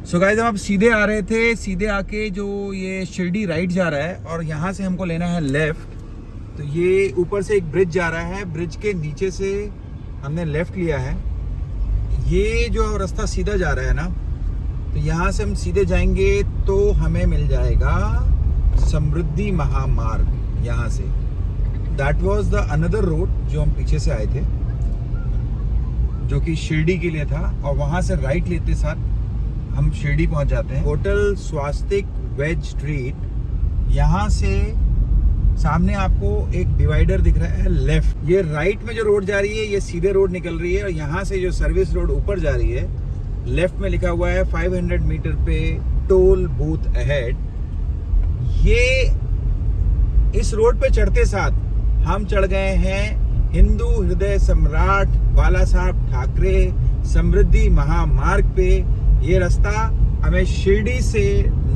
So guys हम सीधे आ रहे थे, सीधे आके जो ये शिरडी राइट जा रहा है और यहाँ से हमको लेना है लेफ्ट। तो ये ऊपर से एक ब्रिज जा रहा है, ब्रिज के नीचे से हमने लेफ्ट लिया है। ये जो रास्ता सीधा जा रहा है ना, तो यहाँ से हम सीधे जाएंगे तो हमें मिल जाएगा समृद्धि महामार्ग। यहाँ say that was the another road जो हम पीछे से आए थे, जो कि शिरडी के लिए था, और वहाँ से राइट लेते साथ हम शिरडी पहुंच जाते हैं। होटल स्वास्तिक वेज स्ट्रीट, यहाँ से सामने आपको एक डिवाइडर दिख रहा है लेफ्ट। ये राइट में जो रोड जा रही है ये सीधे रोड निकल रही है, और यहाँ से जो सर्विस रोड ऊपर जा रही है लेफ्ट में लिखा हुआ है 500 मीटर पे टोल बूथ अहेड। ये इस रोड पे चढ़ते साथ हम चढ़ गए हैं हिंदू हृदय सम्राट बाला साहब ठाकरे समृद्धि महामार्ग पे। ये रास्ता हमें शिरडी से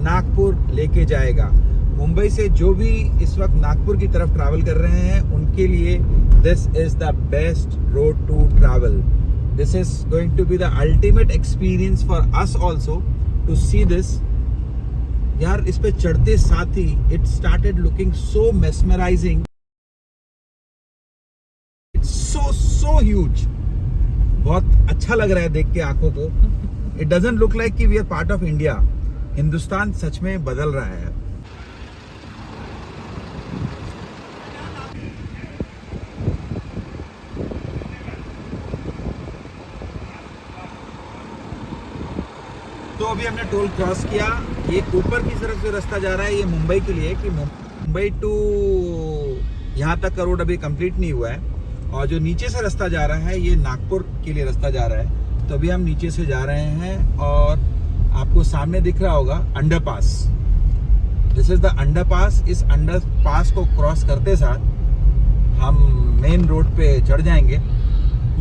नागपुर लेके जाएगा। मुंबई से जो भी इस वक्त नागपुर की तरफ ट्रैवल कर रहे हैं उनके लिए this is the best road to travel. This is going to be the ultimate experience for us also to see this. यार इस पे चढ़ते साथ ही it started looking so mesmerizing, it's so huge. बहुत अच्छा लग रहा है देख के आंखों को। इट डजंट लुक लाइक कि we are part of India. Hindustan सच में बदल रहा है। तो अभी हमने टोल क्रॉस किया। ये ऊपर की तरफ जो रास्ता जा रहा है ये मुंबई के लिए, कि मुंबई टू यहाँ तक का रोड अभी कंप्लीट नहीं हुआ है, और जो नीचे से रास्ता जा रहा है ये नागपुर के लिए रास्ता जा रहा है। तो अभी हम नीचे से जा रहे हैं और आपको सामने दिख रहा होगा underpass. This is the underpass. इस अंडरपास को क्रॉस करते साथ हम मेन रोड पे चढ़ जाएंगे।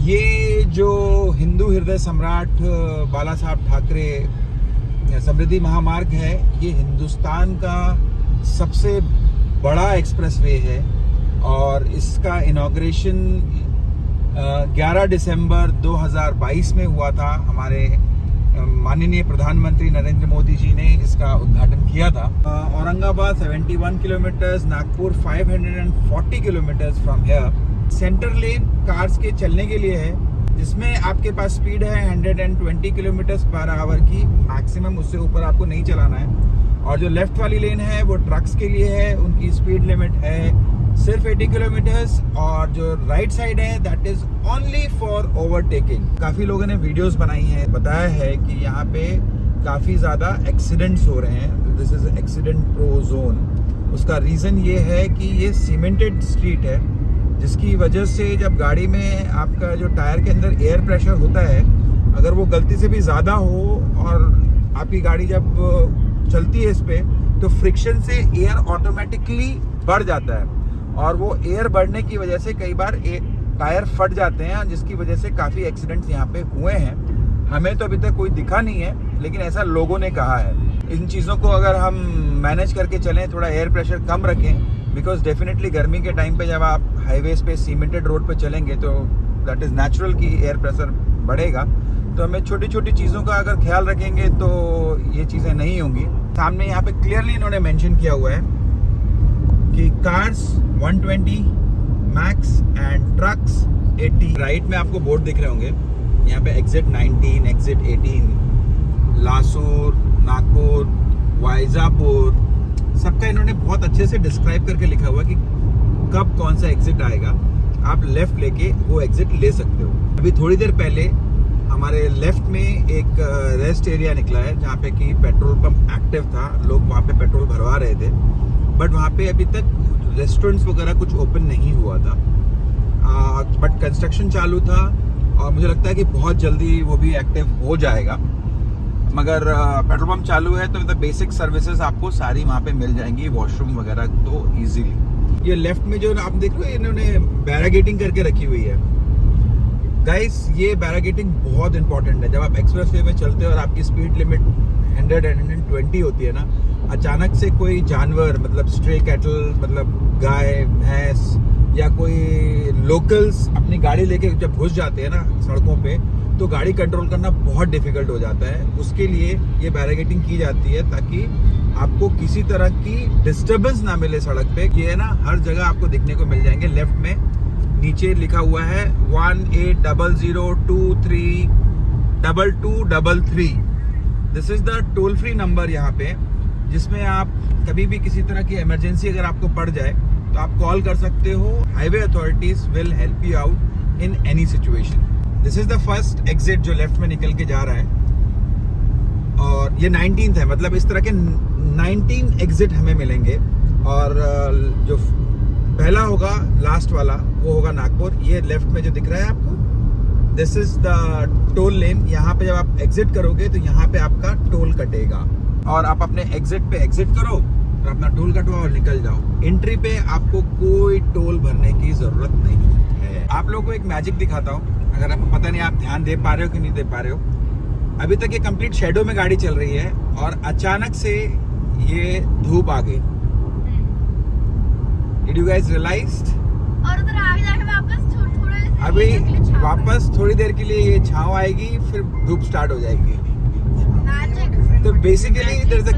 ये जो हिंदू हृदय सम्राट बाला साहब ठाकरे समृद्धि महामार्ग है, ये हिंदुस्तान का सबसे बड़ा एक्सप्रेसवे है, और इसका इनॉग्रेशन 11 दिसंबर 2022 में हुआ था। हमारे माननीय प्रधानमंत्री नरेंद्र मोदी जी ने इसका उद्घाटन किया था। Aurangabad 71 kilometres, Nagpur 540 kilometres from here. Centre lane cars के चलने के लिए है, जिसमें आपके पास स्पीड है 120 किलोमीटर्स पर आवर की मैक्सिमम, उससे ऊपर आपको नहीं चलाना है। और जो लेफ्ट वाली लेन है वो ट्रक्स के लिए है, उनकी स्पीड लिमिट है सिर्फ 80 किलोमीटर्स। और जो राइट साइड है that is only for overtaking. काफी लोगों ने वीडियोस बनाई हैं, बताया है कि यहाँ पे काफी ज्यादा एक्सीडेंट्स हो रहे हैं। This is accident pro zone. उसका रीजन ये है कि ये सीमेंटेड स्ट्रीट है, जिसकी वजह से जब गाड़ी में आपका जो टायर के अंदर एयर प्रेशर होता है, अगर वो गलती से भी ज़्यादा हो और आपकी गाड़ी जब चलती है इस पे, तो फ्रिक्शन से एयर ऑटोमेटिकली बढ़ जाता है, और वो एयर बढ़ने की वजह से कई बार टायर फट जाते हैं, जिसकी वजह से काफ़ी एक्सीडेंट्स यहाँ पे हुए हैं। हमें तो अभी तक कोई दिखा नहीं है, लेकिन ऐसा लोगों ने कहा है। इन चीज़ों को अगर हम मैनेज करके चलें, थोड़ा एयर प्रेशर कम रखें, बिकॉज डेफिनेटली गर्मी के टाइम पे जब आप हाईवेज पे सीमेंटेड रोड पे चलेंगे तो दैट इज़ नेचुरल कि एयर प्रेशर बढ़ेगा। तो हमें छोटी छोटी चीज़ों का अगर ख्याल रखेंगे तो ये चीज़ें नहीं होंगी। सामने यहाँ पे क्लियरली इन्होंने मेंशन किया हुआ है कि cars 120 max and trucks 80। Right में आपको बोर्ड दिख रहे होंगे, यहाँ पे एग्जिट 19, एग्जिट 18, लासूर, नागपुर, वाइजापुर, सबका इन्होंने बहुत अच्छे से डिस्क्राइब करके लिखा हुआ कि कब कौन सा एग्जिट आएगा। आप लेफ्ट लेके वो एग्जिट ले सकते हो। अभी थोड़ी देर पहले हमारे लेफ्ट में एक रेस्ट एरिया निकला है, जहाँ पे कि पेट्रोल पंप एक्टिव था, लोग वहाँ पे पेट्रोल भरवा रहे थे, बट वहाँ पे अभी तक रेस्टोरेंट्स वगैरह कुछ ओपन नहीं हुआ था, बट कंस्ट्रक्शन चालू था, और मुझे लगता है कि बहुत जल्दी वो भी एक्टिव हो जाएगा। मगर पेट्रोल पंप चालू है तो बेसिक सर्विसेज आपको सारी वहाँ पे मिल जाएंगी, वॉशरूम वगैरह तो इजीली। ये लेफ्ट में जो आप देख रहे हो, इन्होंने बैरागेटिंग करके रखी हुई है। गाइस, ये बैरागेटिंग बहुत इंपॉर्टेंट है। जब आप एक्सप्रेसवे में चलते हो और आपकी स्पीड लिमिट 120 होती है ना, अचानक से कोई जानवर, मतलब स्ट्रे कैटल, मतलब गाय भैंस या कोई लोकल्स अपनी गाड़ी लेके जब घुस जाते हैं ना सड़कों पे, तो गाड़ी कंट्रोल करना बहुत डिफिकल्ट हो जाता है। उसके लिए ये बैरिकेडिंग की जाती है ताकि आपको किसी तरह की डिस्टरबेंस ना मिले सड़क पे। ये है ना, हर जगह आपको दिखने को मिल जाएंगे। लेफ्ट में नीचे लिखा हुआ है 1800232233। This is the toll free number यहाँ पे, जिसमें आप कभी भी किसी तरह की इमरजेंसी अगर आपको पड़ जाए तो आप कॉल कर सकते हो। Highway authorities will help you out in any situation. This is the first exit जो लेफ्ट में निकल के जा रहा है, और ये 19th है, मतलब इस तरह के 19 एग्जिट हमें मिलेंगे। और जो पहला होगा, लास्ट वाला, वो होगा नागपुर। ये लेफ्ट में जो दिख रहा है आपको, दिस इज द टोल लेन। यहाँ पे जब आप एग्जिट करोगे तो यहाँ पे आपका टोल कटेगा, और आप अपने एग्जिट पे एग्जिट करो और अपना टोल कटवाओ और निकल जाओ। एंट्री पे आपको कोई टोल भरने की जरूरत नहीं है। आप लोगों को एक मैजिक दिखाता हूँ, अगर आपको पता नहीं आप ध्यान दे पा रहे हो कि नहीं दे पा रहे हो। अभी तक ये कंप्लीट शेडो में गाड़ी चल रही है, और अचानक से ये धूप आ गई। Did you guys realized? और उधर आगे जाके वापस अभी वापस थोड़ी देर के लिए ये छांव आएगी, फिर धूप स्टार्ट हो जाएगी। तो basically there is a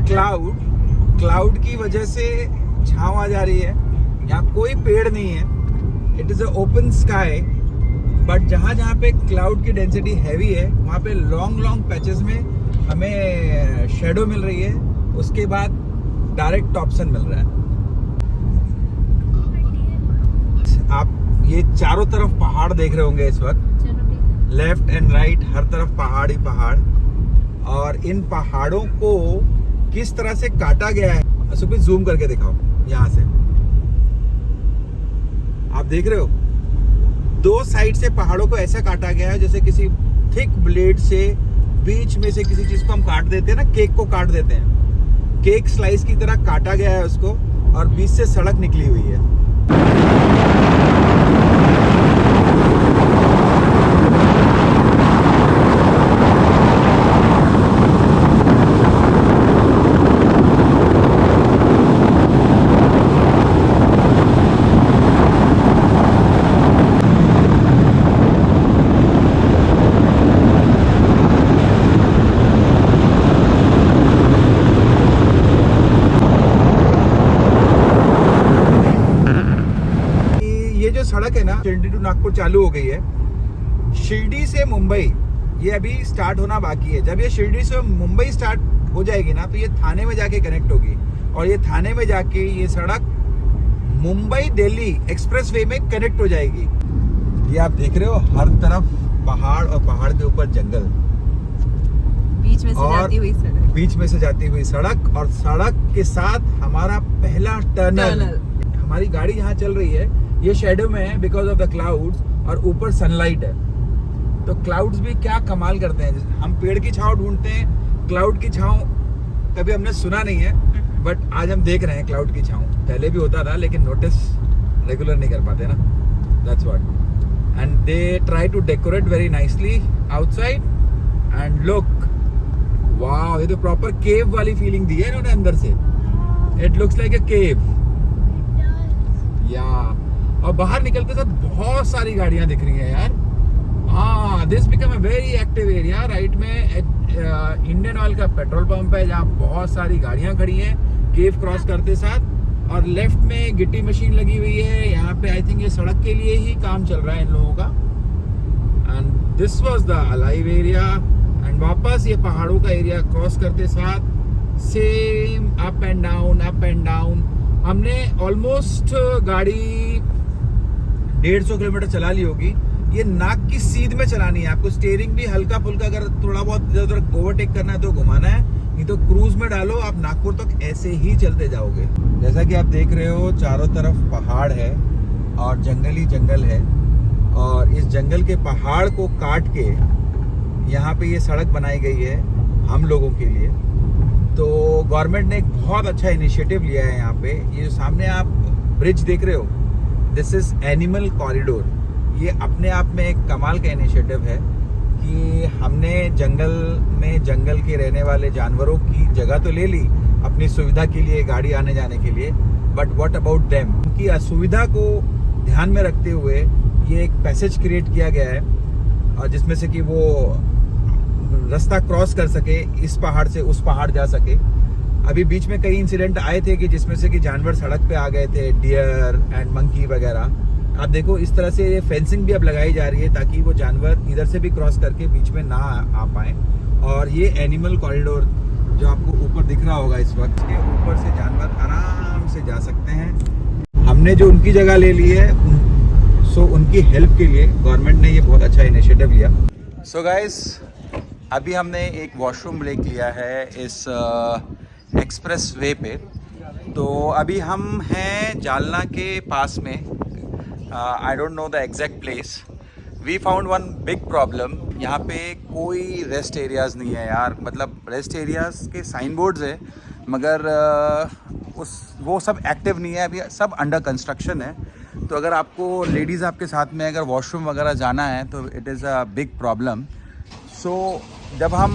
cloud की वजह से छांव आ जा रही है। यहाँ कोई पेड़ नहीं है, it is a open sky, but जहाँ जहाँ पे क्लाउड की डेंसिटी हैवी है वहाँ पे लॉन्ग पैचेस में हमें शेडो मिल रही है। उसके बाद डायरेक्ट टॉपसन मिल रहा है। आप ये चारों तरफ पहाड़ देख रहे होंगे इस वक्त, लेफ्ट एंड राइट हर तरफ पहाड़ ही पहाड़। और इन पहाड़ों को किस तरह से काटा गया है, सुबह जूम करके दिखाओ। यहाँ से आप देख रहे हो, दो साइड से पहाड़ों को ऐसा काटा गया है जैसे किसी थिक ब्लेड से बीच में से किसी चीज को हम काट देते हैं ना, केक को काट देते हैं, केक स्लाइस की तरह काटा गया है उसको, और बीच से सड़क निकली हुई है। सड़क है ना, शिरडी टू नागपुर चालू हो गई है। शिरडी से मुंबई ये अभी स्टार्ट होना बाकी है। जब ये शिरडी से मुंबई स्टार्ट हो जाएगी ना, तो ये थाने में जाके कनेक्ट होगी, और ये थाने में जाके ये सड़क मुंबई दिल्ली एक्सप्रेसवे में कनेक्ट हो जाएगी। ये आप देख रहे हो, हर तरफ पहाड़ और पहाड़ के ऊपर जंगल, बीच में से जाती हुई सड़क, बीच में से जाती हुई सड़क, और सड़क के साथ हमारा पहला टनल। हमारी गाड़ी यहाँ चल रही है, ये शेडो में है बिकॉज ऑफ द क्लाउड्स, और ऊपर सनलाइट है। तो क्लाउड्स भी क्या कमाल करते हैं। हम पेड़ की छांव ढूंढते हैं, क्लाउड की छांव कभी हमने सुना नहीं है, बट आज हम देख रहे हैं क्लाउड की छांव। पहले भी होता था लेकिन नोटिस रेगुलर नहीं कर पाते ना, that's what. And they try to decorate very nicely outside, and look, wow, ये तो प्रॉपर केव वाली फीलिंग दी है इन्होंने अंदर से। इट लुक्स लाइक अ केव, या और बाहर निकलते साथ बहुत सारी गाड़ियां दिख रही हैं यार। हाँ, this become a very active area. Right में इंडियन ऑयल का पेट्रोल पंप है, जहाँ बहुत सारी गाड़ियां खड़ी हैं केव क्रॉस करते साथ, और लेफ्ट में गिट्टी मशीन लगी हुई है। यहाँ पे आई थिंक ये सड़क के लिए ही काम चल रहा है इन लोगों का। And this was the alive area, and वापस ये पहाड़ों का एरिया क्रॉस करते साथ सेम अप एंड डाउन। हमने ऑलमोस्ट गाड़ी 150 किलोमीटर चला ली होगी। ये नाक की सीध में चलानी है आपको, स्टीयरिंग भी हल्का फुल्का, अगर थोड़ा बहुत इधर उधर ओवरटेक करना है तो घुमाना है, नहीं तो क्रूज में डालो, आप नागपुर तक ऐसे ही चलते जाओगे। जैसा कि आप देख रहे हो, चारों तरफ पहाड़ है और जंगल ही जंगल है, और इस जंगल के पहाड़ को काट के यहाँ पे ये सड़क बनाई गई है हम लोगों के लिए। तो गवर्नमेंट ने एक बहुत अच्छा इनिशिएटिव लिया है यहाँ पे। ये जो सामने आप ब्रिज देख रहे हो, दिस इज एनिमल कॉरिडोर। ये अपने आप में एक कमाल का इनिशिएटिव है कि हमने जंगल में जंगल के रहने वाले जानवरों की जगह तो ले ली अपनी सुविधा के लिए, गाड़ी आने जाने के लिए, बट व्हाट अबाउट देम। उनकी असुविधा को ध्यान में रखते हुए ये एक पैसेज क्रिएट किया गया है, और जिसमें से कि वो रास्ता क्रॉस कर सके, इस पहाड़ से उस पहाड़ जा सके। अभी बीच में कई इंसिडेंट आए थे कि जिसमें से कि जानवर सड़क पे आ गए थे, डियर एंड मंकी वगैरह। आप देखो इस तरह से ये फेंसिंग भी अब लगाई जा रही है ताकि वो जानवर इधर से भी क्रॉस करके बीच में ना आ पाए। और ये एनिमल कॉरिडोर जो आपको ऊपर दिख रहा होगा इस वक्त, के ऊपर से जानवर आराम से जा सकते हैं। हमने जो उनकी जगह ले ली है, सो उनकी हेल्प के लिए गवर्नमेंट ने ये बहुत अच्छा इनिशिएटिव लिया। सो गाइस, अभी हमने एक वॉशरूम ब्रेक लिया है इस एक्सप्रेस वे पे। तो अभी हम हैं जालना के पास में, I don't know the exact place. We found one big problem, यहाँ पे कोई रेस्ट एरियाज़ नहीं है यार। मतलब रेस्ट एरियाज़ के साइन बोर्ड्स है मगर वो सब एक्टिव नहीं है, अभी सब अंडर कंस्ट्रक्शन है। तो अगर आपको लेडीज़ आपके साथ में अगर वॉशरूम वगैरह जाना है तो it is a big problem. So जब हम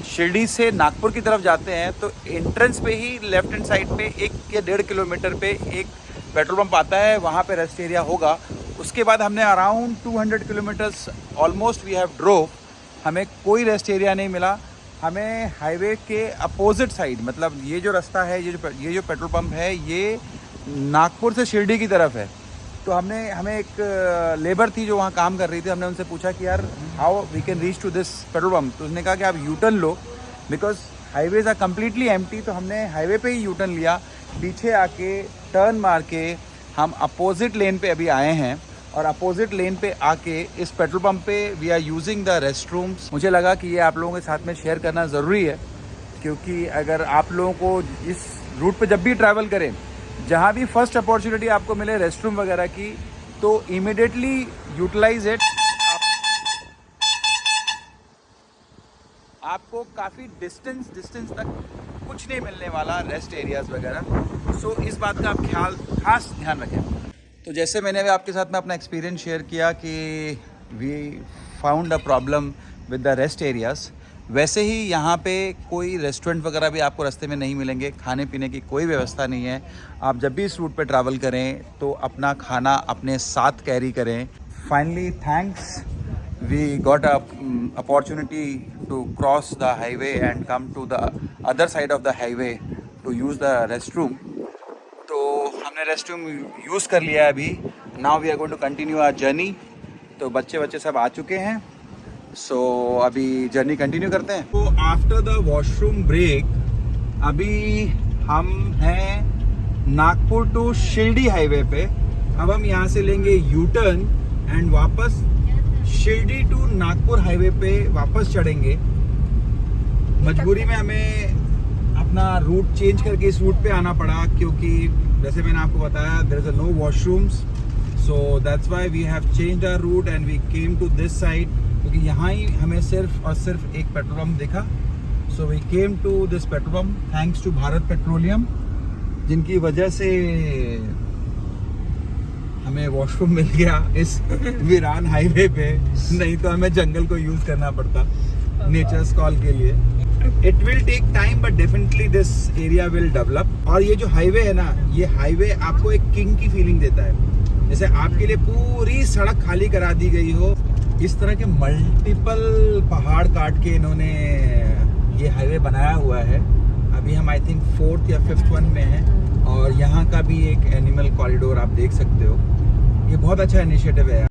शिरडी से नागपुर की तरफ जाते हैं तो एंट्रेंस पे ही लेफ्ट हैंड साइड पे 1 या 1.5 किलोमीटर पे एक पेट्रोल पंप आता है, वहाँ पे रेस्ट एरिया होगा। उसके बाद हमने around 200 kilometres almost we have drove, हमें कोई रेस्ट एरिया नहीं मिला। हमें हाईवे के अपोजिट साइड, मतलब ये जो रास्ता है, ये जो पेट्रोल पंप है, ये नागपुर से शिरडी की तरफ है। तो हमें एक लेबर थी जो वहाँ काम कर रही थी, हमने उनसे पूछा कि यार how we can reach to this petrol pump. तो उसने कहा कि आप यू टर्न लो because highways are completely empty. तो हमने हाईवे पे ही यू टर्न लिया, पीछे आके टर्न मार के हम अपोजिट लेन पे अभी आए हैं। और अपोजिट लेन पे आके इस पेट्रोल पंप पे we are using the rest rooms. मुझे लगा कि ये आप लोगों के साथ में शेयर करना ज़रूरी है, क्योंकि अगर आप लोगों को इस रूट पे जब भी ट्रैवल करें, जहाँ भी फर्स्ट अपॉर्चुनिटी आपको मिले रेस्ट रूम वगैरह की, तो इमीडिएटली यूटिलाइज इट। आपको काफ़ी डिस्टेंस तक कुछ नहीं मिलने वाला रेस्ट एरियाज़ वगैरह। सो इस बात का आप खास ध्यान रखें। तो जैसे मैंने अभी आपके साथ में अपना एक्सपीरियंस शेयर किया कि we found a problem with the rest areas, वैसे ही यहाँ पे कोई रेस्टोरेंट वगैरह भी आपको रास्ते में नहीं मिलेंगे, खाने पीने की कोई व्यवस्था नहीं है। आप जब भी इस रूट पे ट्रैवल करें तो अपना खाना अपने साथ कैरी करें। Finally thanks, we got a opportunity to cross the highway and come to the other side of the highway to use the rest room. तो हमने रेस्ट रूम यूज़ कर लिया है अभी। Now we are going to continue our journey. तो बच्चे सब आ चुके हैं, सो अभी जर्नी कंटिन्यू करते हैं। तो आफ्टर द वॉशरूम ब्रेक अभी हम हैं नागपुर टू शिरडी हाईवे पे। अब हम यहाँ से लेंगे यू टर्न एंड वापस शिरडी टू नागपुर हाईवे पे वापस चढ़ेंगे। मजबूरी में हमें अपना रूट चेंज करके इस रूट पे आना पड़ा, क्योंकि जैसे मैंने आपको बताया there is no washrooms, so that's why we have changed our route and we came to this side, क्योंकि यहाँ ही हमें सिर्फ और सिर्फ एक पेट्रोल पंप दिखा। So we came to this petrol pump thanks to Bharat Petroleum, जिनकी वजह से हमें वॉशरूम मिल गया इस वीरान हाईवे पे, नहीं तो हमें जंगल को यूज करना पड़ता नेचर्स कॉल के लिए। It will take time but definitely this area will develop. और ये जो हाईवे है ना, ये हाईवे आपको एक किंग की फीलिंग देता है, जैसे आपके लिए पूरी सड़क खाली करा दी गई हो। इस तरह के मल्टीपल पहाड़ काट के इन्होंने ये हाईवे बनाया हुआ है। अभी हम आई थिंक 4th या 5th वन में हैं, और यहाँ का भी एक एनिमल कॉरिडोर आप देख सकते हो। ये बहुत अच्छा इनिशिएटिव है।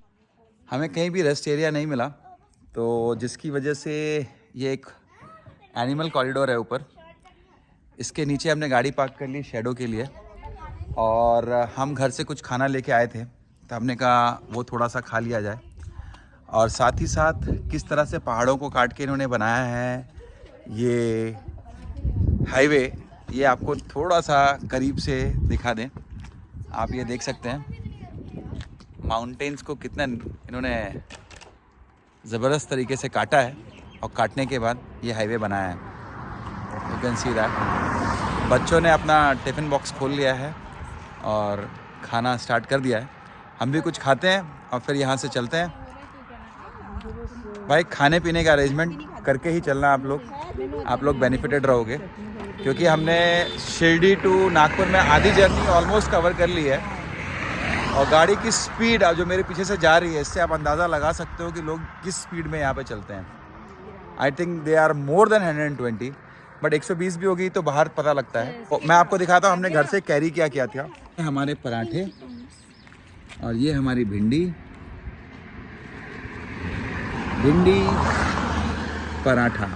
हमें कहीं भी रेस्ट एरिया नहीं मिला, तो जिसकी वजह से ये एक एनिमल कॉरिडोर है ऊपर। इसके नीचे हमने गाड़ी पार्क कर ली शैडो के लिए, और हम घर से कुछ खाना लेके आए थे, तो हमने कहा वो थोड़ा सा खा लिया जाए। और साथ ही साथ किस तरह से पहाड़ों को काट के इन्होंने बनाया है ये हाईवे, ये आपको थोड़ा सा करीब से दिखा दें। आप ये देख सकते हैं माउंटेन्स को कितना इन्होंने ज़बरदस्त तरीके से काटा है, और काटने के बाद ये हाईवे बनाया है। You can see that. बच्चों ने अपना टिफ़िन बॉक्स खोल लिया है और खाना स्टार्ट कर दिया है। हम भी कुछ खाते हैं और फिर यहाँ से चलते हैं। भाई खाने पीने का अरेंजमेंट करके ही चलना आप लोग बेनिफिटेड रहोगे, क्योंकि हमने शिरडी टू नागपुर में आधी जर्नी ऑलमोस्ट कवर कर ली है। और गाड़ी की स्पीड जो मेरे पीछे से जा रही है, इससे आप अंदाज़ा लगा सकते हो कि लोग किस स्पीड में यहाँ पे चलते हैं। I think they are more than 120, but 120 भी होगी तो बाहर पता लगता है। मैं आपको दिखाता हूँ हमने घर से कैरी क्या था। हमारे पराठे और ये हमारी भिंडी पराठा।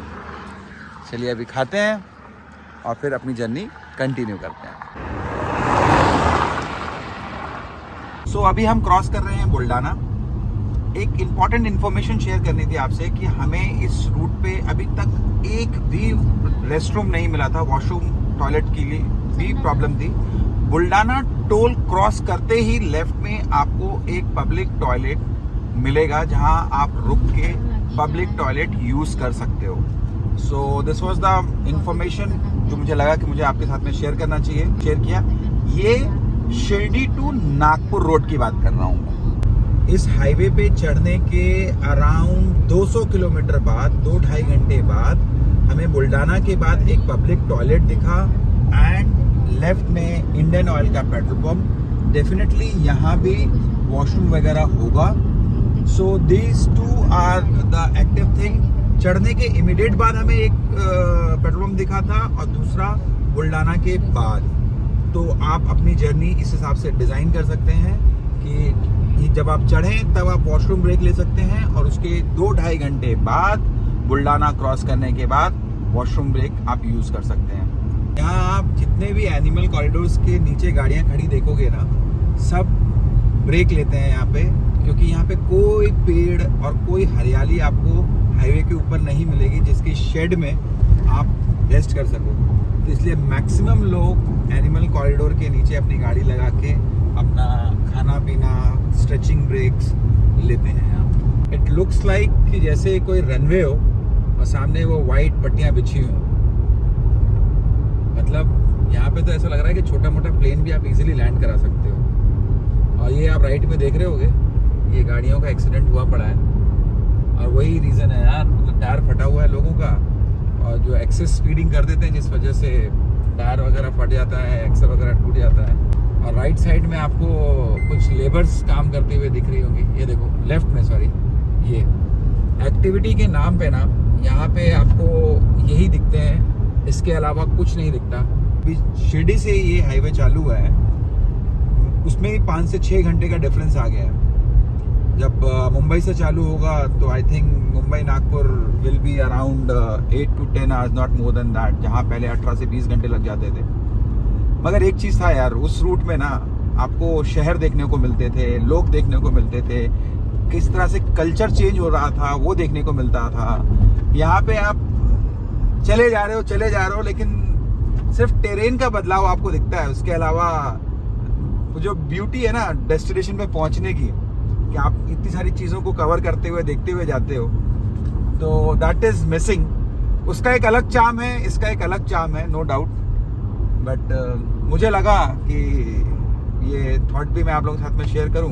चलिए अभी खाते हैं और फिर अपनी जर्नी कंटिन्यू करते हैं। सो अभी हम क्रॉस कर रहे हैं बुल्डाना। एक इम्पॉर्टेंट इन्फॉर्मेशन शेयर करनी थी आपसे कि हमें इस रूट पे अभी तक एक भी रेस्टरूम नहीं मिला था, वॉशरूम टॉयलेट के लिए भी प्रॉब्लम थी। बुल्डाना टोल क्रॉस करते ही लेफ्ट में आपको एक पब्लिक टॉयलेट मिलेगा जहां आप रुक के पब्लिक टॉयलेट यूज कर सकते हो। So this was the information जो मुझे लगा कि मुझे आपके साथ में शेयर करना चाहिए, शेयर किया। ये शिरडी टू नागपुर रोड की बात कर रहा हूँ। इस हाईवे पे चढ़ने के अराउंड 200 किलोमीटर बाद, 2-2.5 घंटे बाद हमें बुल्डाना के बाद एक पब्लिक टॉयलेट दिखा एंड लेफ्ट में इंडियन ऑयल का पेट्रोल पंप। डेफिनेटली यहाँ भी वॉशरूम वगैरह होगा। So these two are the active thing. चढ़ने के इमीडिएट बाद हमें एक पेट्रोल पंप दिखा था और दूसरा बुल्डाना के बाद। तो आप अपनी जर्नी इस हिसाब से डिज़ाइन कर सकते हैं कि जब आप चढ़ें तब आप वॉशरूम ब्रेक ले सकते हैं और उसके 2-2.5 घंटे बाद बुल्डाना क्रॉस करने के बाद वॉशरूम ब्रेक आप यूज़ कर सकते हैं। यहाँ आप जितने भी एनिमल कॉरिडोर्स के नीचे गाड़ियाँ खड़ी देखोगे ना, सब ब्रेक लेते हैं यहाँ पे, क्योंकि यहाँ पे कोई पेड़ और कोई हरियाली आपको हाईवे के ऊपर नहीं मिलेगी जिसकी शेड में आप रेस्ट कर सको। तो इसलिए मैक्सिमम लोग एनिमल कॉरिडोर के नीचे अपनी गाड़ी लगा के अपना खाना पीना, स्ट्रेचिंग ब्रेक्स लेते हैं यहाँ। इट लुक्स लाइक कि जैसे कोई रनवे हो और सामने वो वाइट पट्टियाँ बिछी हों। मतलब यहाँ पे तो ऐसा लग रहा है कि छोटा मोटा प्लेन भी आप इजीली लैंड करा सकते हो। और ये आप राइट में देख रहे होगे, ये गाड़ियों का एक्सीडेंट हुआ पड़ा है और वही रीज़न है यार, मतलब टायर फटा हुआ है लोगों का और जो एक्सेस स्पीडिंग कर देते हैं जिस वजह से टायर वगैरह फट जाता है, एक्सल वगैरह टूट जाता है। और राइट साइड में आपको कुछ लेबर्स काम करते हुए दिख रही होंगी। ये देखो लेफ्ट में, सॉरी, ये एक्टिविटी के नाम पे ना यहाँ पे आपको यही दिखते हैं, इसके अलावा कुछ नहीं दिखता। अभी शिरडी से ये हाईवे चालू हुआ है, उसमें ही 5 से 6 घंटे का डिफरेंस आ गया है। जब मुंबई से चालू होगा तो I think Mumbai Nagpur will be around 8 to 10 hours, not more than that, जहाँ पहले 18 से 20 घंटे लग जाते थे। मगर एक चीज़ था यार, उस रूट में ना आपको शहर देखने को मिलते थे, लोग देखने को मिलते थे, किस तरह से कल्चर चेंज हो रहा था वो देखने को मिलता था। यहाँ पे आप चले जा रहे हो लेकिन सिर्फ टेरेन का बदलाव आपको दिखता है, उसके अलावा जो ब्यूटी है ना डेस्टिनेशन पे पहुँचने की, कि आप इतनी सारी चीज़ों को कवर करते हुए देखते हुए जाते हो, तो दैट इज़ मिसिंग। उसका एक अलग चार्म है, इसका एक अलग चार्म है, नो डाउट। बट मुझे लगा कि ये थॉट भी मैं आप लोगों के साथ में शेयर करूं,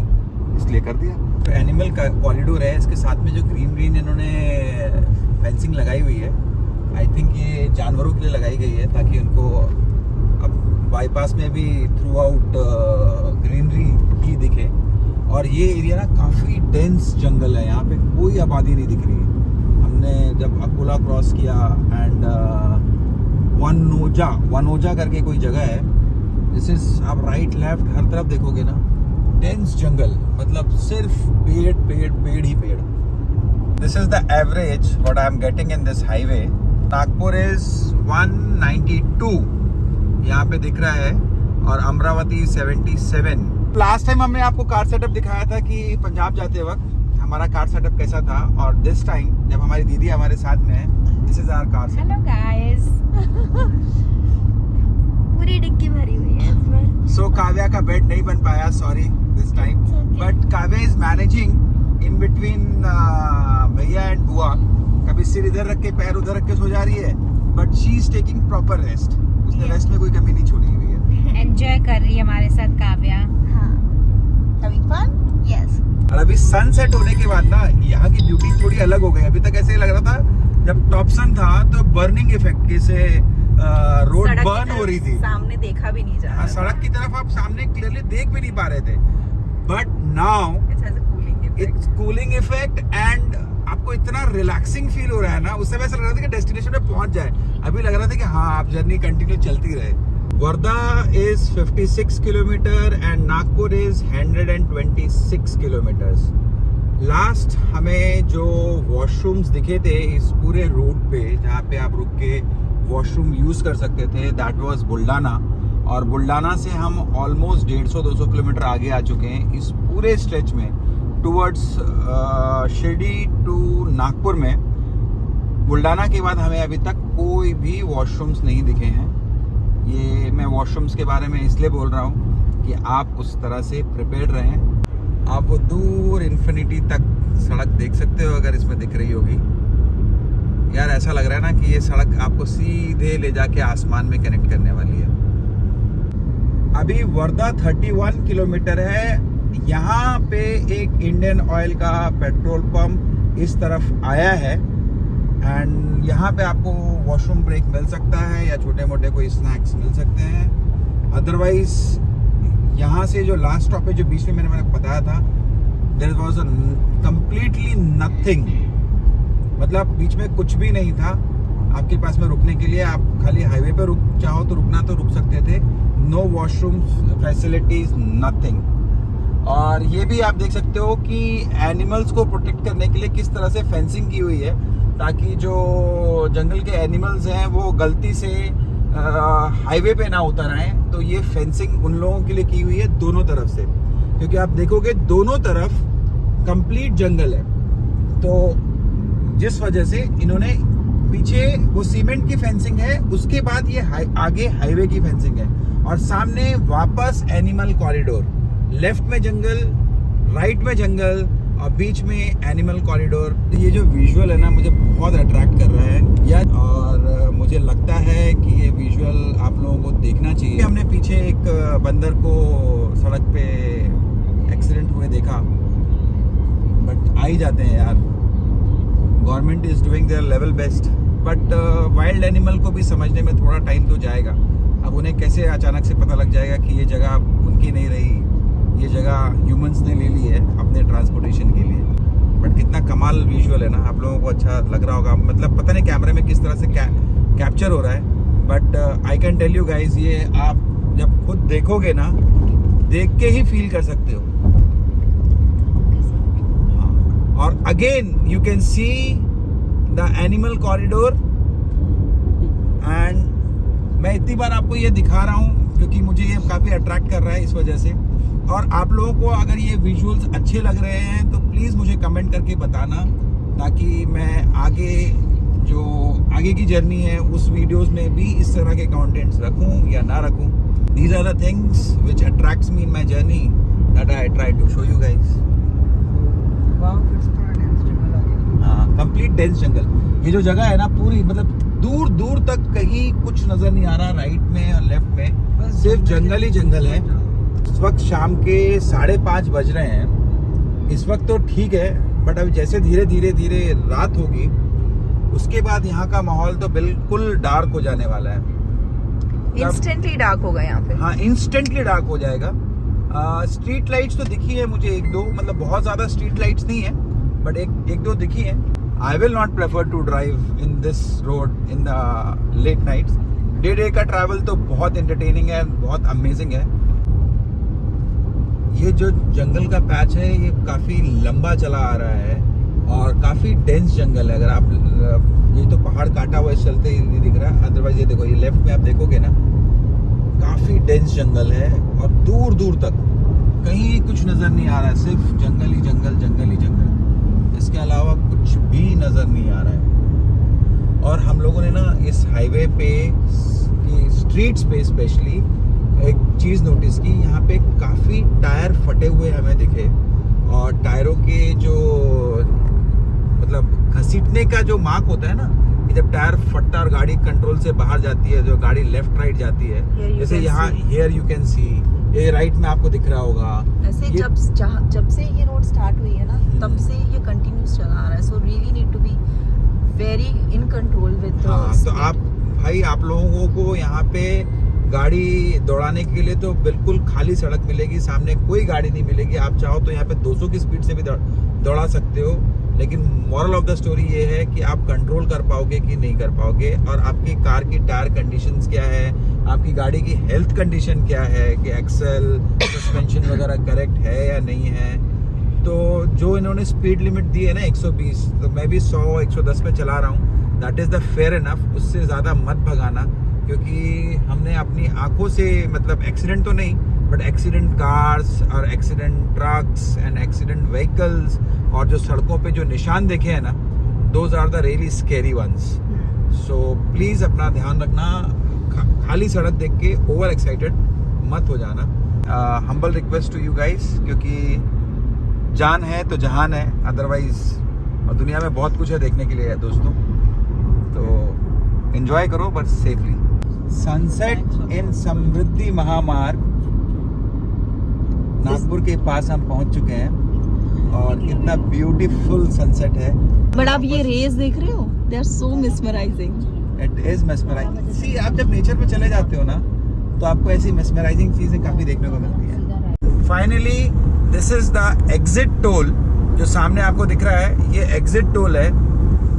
इसलिए कर दिया। तो एनिमल का कॉरिडोर है, इसके साथ में जो ग्रीन इन्होंने फेंसिंग लगाई हुई है, आई थिंक ये जानवरों के लिए लगाई गई है ताकि उनको अब बाईपास में भी थ्रू आउट ग्रीनरी ही दिखे। और ये एरिया ना काफ़ी डेंस जंगल है, यहाँ पे कोई आबादी नहीं दिख रही। हमने जब अकोला क्रॉस किया एंड वनोजा करके कोई जगह है, दिस इज आप राइट लेफ्ट हर तरफ देखोगे ना डेंस जंगल, मतलब सिर्फ पेड़ ही पेड़। This is the average what I am getting in this highway. Nagpur is 192 यहाँ पे दिख रहा है और अमरावती 77। लास्ट टाइम हमने आपको कार सेटअप दिखाया था कि पंजाब जाते वक्त हमारा कार सेटअप कैसा था, और दिस टाइम जब हमारी दीदी हमारे साथ में है, this is our car setup. Hello guys. पूरी डिक्की भरी हुई है इसमें। सो काव्या का बेड नहीं बन पाया, sorry this time, but Kavya is managing in between भैया एंड बुआ। कभी सिर इधर रख के पैर उधर रख के सो जा रही है, but she is taking proper rest. उसने रेस्ट में कोई कमी नहीं छोड़ी हुई है। एंजॉय कर रही है हमारे साथ काव्या। हाँ, हैविंग फन। यस। और अभी सनसेट होने के बाद ना यहाँ की ब्यूटी थोड़ी अलग हो गई। अभी तक ऐसे लग रहा था जब टॉप सन था तो बर्निंग इफेक्ट से रोड बर्न हो रही थी, सामने देखा भी नहीं जा रहा। सड़क की तरफ आप सामने क्लियरली देख भी नहीं पा रहे थे। But now It has a cooling effect. It's cooling effect and आपको इतना रिलैक्सिंग फील हो रहा है ना, उस समय ऐसा लग रहा था कि डेस्टिनेशन पे पहुंच जाए, अभी लग रहा था कि हाँ आप जर्नी कंटिन्यू चलती रहे। Wardha is 56 kilometre and Nagpur is 126 kilometres. Last हमें जो वॉशरूम्स दिखे थे इस पूरे रूट पे जहाँ पे आप रुक के वॉशरूम यूज कर सकते थे, दैट वाज बुल्डाना। और बुल्डाना से हम ऑलमोस्ट 150-200 किलोमीटर आगे आ चुके हैं इस पूरे स्ट्रेच में टूवर्ड्स शिरडी टू नागपुर में। बुल्डाना के बाद हमें अभी तक कोई भी वॉशरूम्स नहीं दिखे हैं। ये मैं वॉशरूम्स के बारे में इसलिए बोल रहा हूँ कि आप उस तरह से प्रिपेयर्ड रहें। आप वो दूर इन्फिनिटी तक सड़क देख सकते हो अगर इसमें दिख रही होगी। यार ऐसा लग रहा है ना कि ये सड़क आपको सीधे ले जाके आसमान में कनेक्ट करने वाली है। अभी वर्धा 31 किलोमीटर है। यहाँ पे एक इंडियन ऑयल का पेट्रोल पंप इस तरफ आया है एंड यहाँ पे आपको वॉशरूम ब्रेक मिल सकता है या छोटे मोटे कोई स्नैक्स मिल सकते हैं। अदरवाइज यहाँ से जो लास्ट स्टॉप है जो बीच में मैंने बताया था, there was a completely nothing, मतलब बीच में कुछ भी नहीं था आपके पास में रुकने के लिए। आप खाली हाईवे पे चाहो तो रुकना तो रुक सकते थे। No washroom facilities, nothing. और ये भी आप देख सकते हो कि एनिमल्स को प्रोटेक्ट करने के लिए किस तरह से फेंसिंग की हुई है ताकि जो जंगल के एनिमल्स हैं वो गलती से हाईवे पे ना उतर आए। तो ये फेंसिंग उन लोगों के लिए की हुई है दोनों तरफ से, क्योंकि आप देखोगे दोनों तरफ कंप्लीट जंगल है। तो जिस वजह से इन्होंने पीछे वो सीमेंट की फेंसिंग है, उसके बाद ये आगे हाईवे की फेंसिंग है और सामने वापस एनिमल कॉरिडोर। लेफ्ट में जंगल, राइट में जंगल और बीच में एनिमल कॉरिडोर। ये जो विजुअल है ना मुझे बहुत अट्रैक्ट कर रहा है यार, और मुझे लगता है कि ये विजुअल आप लोगों को देखना चाहिए। हमने पीछे एक बंदर को सड़क पे एक्सीडेंट हुए देखा, बट आ ही जाते हैं यार। Government is doing their level best, but wild animal को भी समझने में थोड़ा टाइम तो जाएगा। अब उन्हें कैसे अचानक से पता लग जाएगा कि ये जगह उनकी नहीं रही, ये जगह ह्यूमंस ने ले ली है अपने ट्रांसपोर्टेशन के लिए। बट कितना कमाल विजुअल है ना, आप लोगों को अच्छा लग रहा होगा। मतलब पता नहीं कैमरे में किस तरह से कैप्चर हो रहा है, but I can tell you guys, ये आप जब खुद देखोगे ना, देख के ही फील कर सकते हो। और again you can see the animal corridor and मैं इतनी बार आपको ये दिखा रहा हूँ क्योंकि मुझे ये काफ़ी अट्रैक्ट कर रहा है इस वजह से। और आप लोगों को अगर ये विजुअल्स अच्छे लग रहे हैं तो प्लीज़ मुझे कमेंट करके बताना, ताकि मैं आगे की जर्नी है उस वीडियोस में भी इस तरह के कंटेंट्स रखूं या ना रखूं। These are the things which attracts me in my journey that I try to show you guys. हाँ, कंप्लीट डेंस जंगल। ये जो जगह है ना पूरी, मतलब दूर दूर तक कहीं कुछ नजर नहीं आ रहा, राइट में और लेफ्ट में सिर्फ जंगल ही जंगल है। इस वक्त शाम के 5:30 बज रहे हैं। इस वक्त तो ठीक है, बट अभी जैसे धीरे धीरे रात होगी उसके बाद यहाँ का माहौल तो बिल्कुल डार्क हो जाने वाला है। इंस्टेंटली डार्क होगा यहाँ पे। हाँ, इंस्टेंटली डार्क हो जाएगा। स्ट्रीट लाइट्स तो दिखी है मुझे 1-2, मतलब बहुत ज्यादा स्ट्रीट लाइट्स नहीं है, बट एक दो दिखी है। I will not prefer to drive in this road in the late nights. Day का ट्रैवल तो बहुत एंटरटेनिंग है, बहुत अमेजिंग है। ये जो जंगल का पैच है ये काफी लंबा चला आ रहा है और काफी डेंस जंगल है। अगर आप ये तो पहाड़ काटा हुआ इस चलते ही नहीं दिख रहा, अदरवाइज ये देखो, ये लेफ्ट में आप देखोगे ना, काफी डेंस जंगल है और दूर दूर तक कहीं कुछ नजर नहीं आ रहा है, सिर्फ जंगल ही जंगल, जंगल ही जंगल। इसके अलावा कुछ भी नजर नहीं आ रहा है। और हम लोगों ने ना इस हाईवे पे स्ट्रीट्स पे स्पेशली एक चीज नोटिस की, यहाँ पे काफी टायर फटे हुए हमें दिखे और टायरों के जो मतलब घसीटने का जो मार्क होता है ना, कि जब टायर फटता और गाड़ी कंट्रोल से बाहर जाती है, जो गाड़ी लेफ्ट राइट जाती है, जैसे यहाँ हियर यू कैन सी, ये राइट में आपको दिख रहा होगा। ऐसे जब से ये रोड स्टार्ट हुई है ना, तब से ये कंटिन्यूस चला आ रहा है। So really need to be very in control with. हाँ, तो आप भाई, आप लोगों को यहाँ पे गाड़ी दौड़ाने के लिए तो बिल्कुल खाली सड़क मिलेगी, सामने कोई गाड़ी नहीं मिलेगी। आप चाहो तो यहाँ पे 200 की स्पीड से भी दौड़ा सकते हो, लेकिन मॉरल ऑफ द स्टोरी ये है कि आप कंट्रोल कर पाओगे कि नहीं कर पाओगे, और आपकी कार की टायर कंडीशंस क्या है, आपकी गाड़ी की हेल्थ कंडीशन क्या है, कि एक्सेल सस्पेंशन वगैरह करेक्ट है या नहीं है। तो जो इन्होंने स्पीड लिमिट दी है ना 120, तो मैं भी 100-110 पे चला रहा हूँ। That is the fair enough. उससे ज़्यादा मत भगाना, क्योंकि हमने अपनी आंखों से, मतलब एक्सीडेंट तो नहीं, बट एक्सीडेंट कार्स और accident trucks and accident vehicles, और जो सड़कों पे जो निशान देखे हैं ना, those are the really scary ones. So please अपना ध्यान रखना, खाली सड़क देख के ओवर एक्साइटेड मत हो जाना। Humble request to you guys, क्योंकि जान है तो जहान है, अदरवाइज और दुनिया में बहुत कुछ है देखने के लिए दोस्तों, तो एंजॉय करो बट सेफली। सनसेट इन समृद्धि महामार्ग नागपुर के पास हम पहुंच चुके हैं, और कितना ब्यूटीफुल सनसेट है। बट आप ये रेस देख रहे हो, they are so mesmerizing. It is mesmerizing. See, आप जब नेचर में चले जाते हो ना, तो आपको ऐसी मेस्मराइजिंग चीजें काफी देखने को मिलती है। Finally this is the exit toll, जो सामने आपको दिख रहा है, ये एग्जिट टोल है,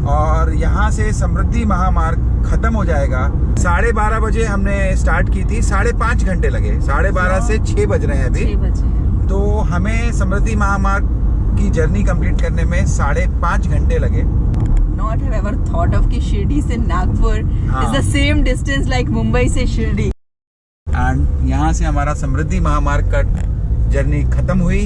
और यहाँ से समृद्धि महामार्ग खत्म हो जाएगा। 12:30 बजे हमने स्टार्ट की थी, 5.5 घंटे लगे, 12:30 से 6 बज रहे हैं अभी। 6 बजे। तो हमें समृद्धि महामार्ग की जर्नी कंप्लीट करने में 5.5 घंटे लगे। Not have ever thought of कि शिरडी से Nagpur is the same distance like Mumbai से शिरडी। एंड यहाँ से हमारा समृद्धि महामार्ग का जर्नी खत्म हुई।